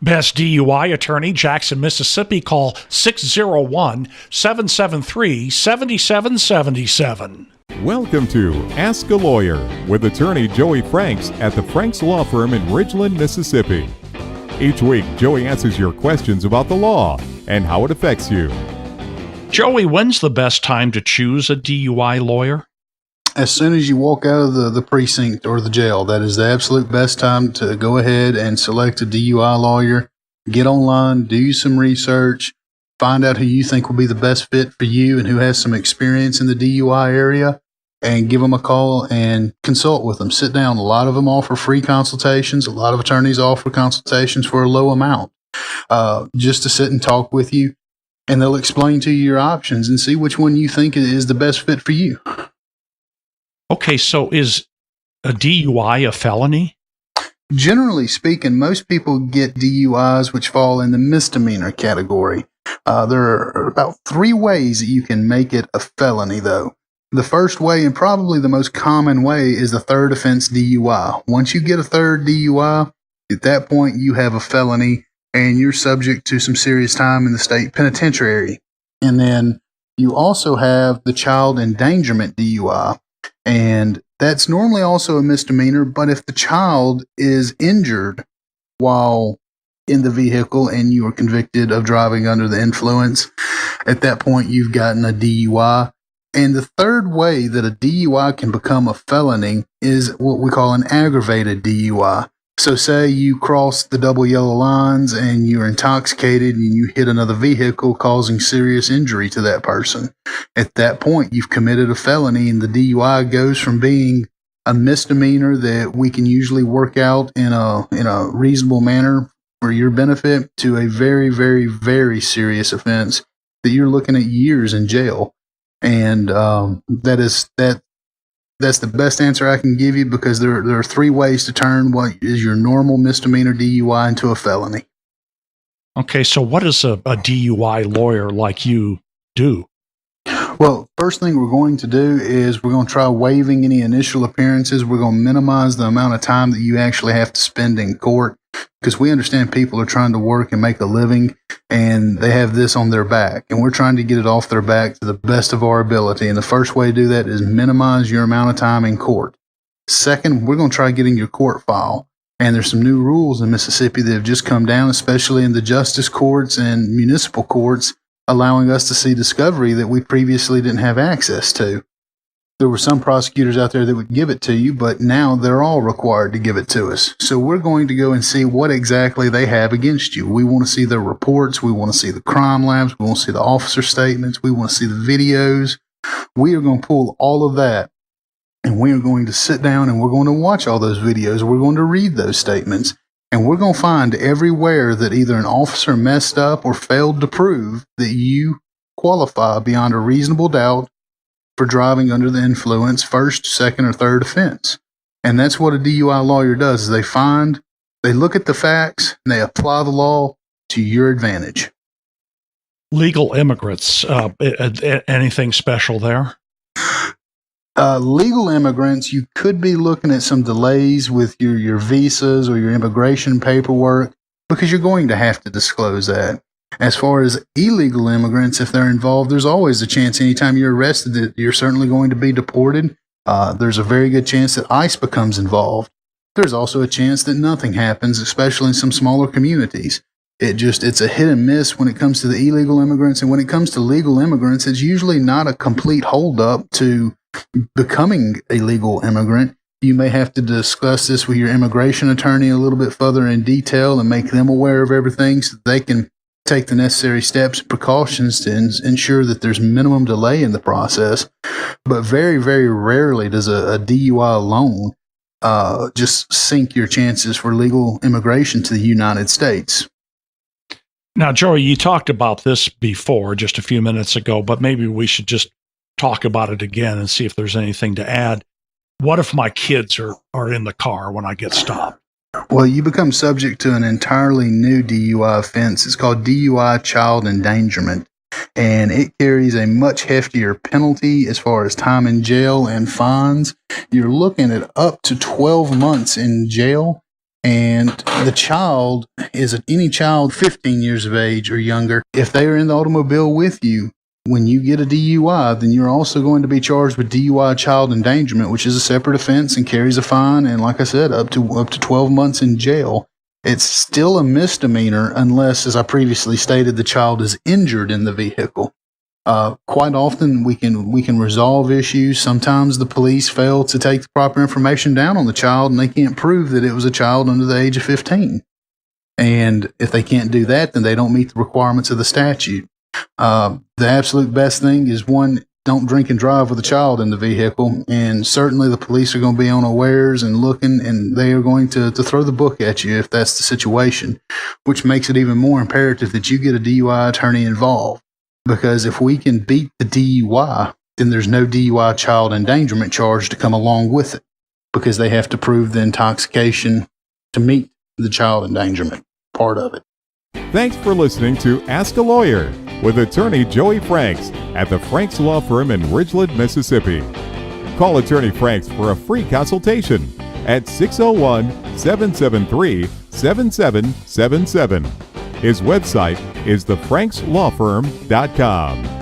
Best DUI attorney, Jackson, Mississippi. Call 601-773-7777. Welcome to Ask a Lawyer with attorney Joey Franks at the Franks Law Firm in Ridgeland, Mississippi. Each week, Joey answers your questions about the law and how it affects you. Joey, when's the best time to choose a DUI lawyer? As soon as you walk out of the precinct or the jail, that is the absolute best time to go ahead and select a DUI lawyer. Get online, do some research, find out who you think will be the best fit for you and who has some experience in the DUI area, and give them a call and consult with them. Sit down. A lot of them offer free consultations. A lot of attorneys offer consultations for a low amount, just to sit and talk with you, and they'll explain to you your options and see which one you think is the best fit for you. Okay, so is a DUI a felony? Generally speaking, most people get DUIs which fall in the misdemeanor category. There are about 3 ways that you can make it a felony, though. The first way, and probably the most common way, is the third offense DUI. Once you get a third DUI, at that point you have a felony and you're subject to some serious time in the state penitentiary. And then you also have the child endangerment DUI. And that's normally also a misdemeanor, but if the child is injured while in the vehicle and you are convicted of driving under the influence, at that point you've gotten a DUI. And the third way that a DUI can become a felony is what we call an aggravated DUI. So say you cross the double yellow lines and you're intoxicated and you hit another vehicle causing serious injury to that person. At that point, you've committed a felony, and the DUI goes from being a misdemeanor that we can usually work out in a reasonable manner for your benefit to a very, very, very serious offense that you're looking at years in jail. And that's the best answer I can give you, because there are 3 ways to turn what is your normal misdemeanor DUI into a felony. Okay, so what does a DUI lawyer like you do? Well, first thing we're going to do is we're going to try waiving any initial appearances. We're going to minimize the amount of time that you actually have to spend in court, because we understand people are trying to work and make a living, and they have this on their back, and we're trying to get it off their back to the best of our ability. And the first way to do that is minimize your amount of time in court. Second, we're going to try getting your court file. And there's some new rules in Mississippi that have just come down, especially in the justice courts and municipal courts, allowing us to see discovery that we previously didn't have access to. There were some prosecutors out there that would give it to you, but now they're all required to give it to us. So we're going to go and see what exactly they have against you. We want to see their reports. We want to see the crime labs. We want to see the officer statements. We want to see the videos. We are going to pull all of that, and we are going to sit down and we're going to watch all those videos. We're going to read those statements, and we're going to find everywhere that either an officer messed up or failed to prove that you qualify beyond a reasonable doubt for driving under the influence, first, second, or third offense. And that's what a DUI lawyer does, is they look at the facts, and they apply the law to your advantage. Legal immigrants, anything special there? Legal immigrants, you could be looking at some delays with your visas or your immigration paperwork, because you're going to have to disclose that. As far as illegal immigrants, if they're involved, there's always a chance anytime you're arrested that you're certainly going to be deported. There's a very good chance that ICE becomes involved. There's also a chance that nothing happens, especially in some smaller communities. It's a hit and miss when it comes to the illegal immigrants. And when it comes to legal immigrants, it's usually not a complete holdup to becoming a legal immigrant. You may have to discuss this with your immigration attorney a little bit further in detail and make them aware of everything so they can take the necessary steps and precautions to ensure that there's minimum delay in the process. But very, very rarely does a DUI alone just sink your chances for legal immigration to the United States. Now, Joey, you talked about this before just a few minutes ago, but maybe we should just talk about it again and see if there's anything to add. What if my kids are in the car when I get stopped? Well, you become subject to an entirely new DUI offense. It's called DUI Child Endangerment, and it carries a much heftier penalty as far as time in jail and fines. You're looking at up to 12 months in jail And the child is any child 15 years of age or younger. If they are in the automobile with you, when you get a DUI, then you're also going to be charged with DUI Child Endangerment, which is a separate offense and carries a fine. And like I said, up to 12 months in jail. It's still a misdemeanor unless, as I previously stated, the child is injured in the vehicle. Quite often we can resolve issues. Sometimes the police fail to take the proper information down on the child and they can't prove that it was a child under the age of 15. And if they can't do that, then they don't meet the requirements of the statute. The absolute best thing is, one, don't drink and drive with a child in the vehicle. And certainly the police are going to be unawares and looking, and they are going to throw the book at you if that's the situation, which makes it even more imperative that you get a DUI attorney involved. Because if we can beat the DUI, then there's no DUI child endangerment charge to come along with it, because they have to prove the intoxication to meet the child endangerment part of it. Thanks for listening to Ask a Lawyer with attorney Joey Franks at the Franks Law Firm in Ridgeland, Mississippi. Call attorney Franks for a free consultation at 601-773-7777. His website is thefrankslawfirm.com.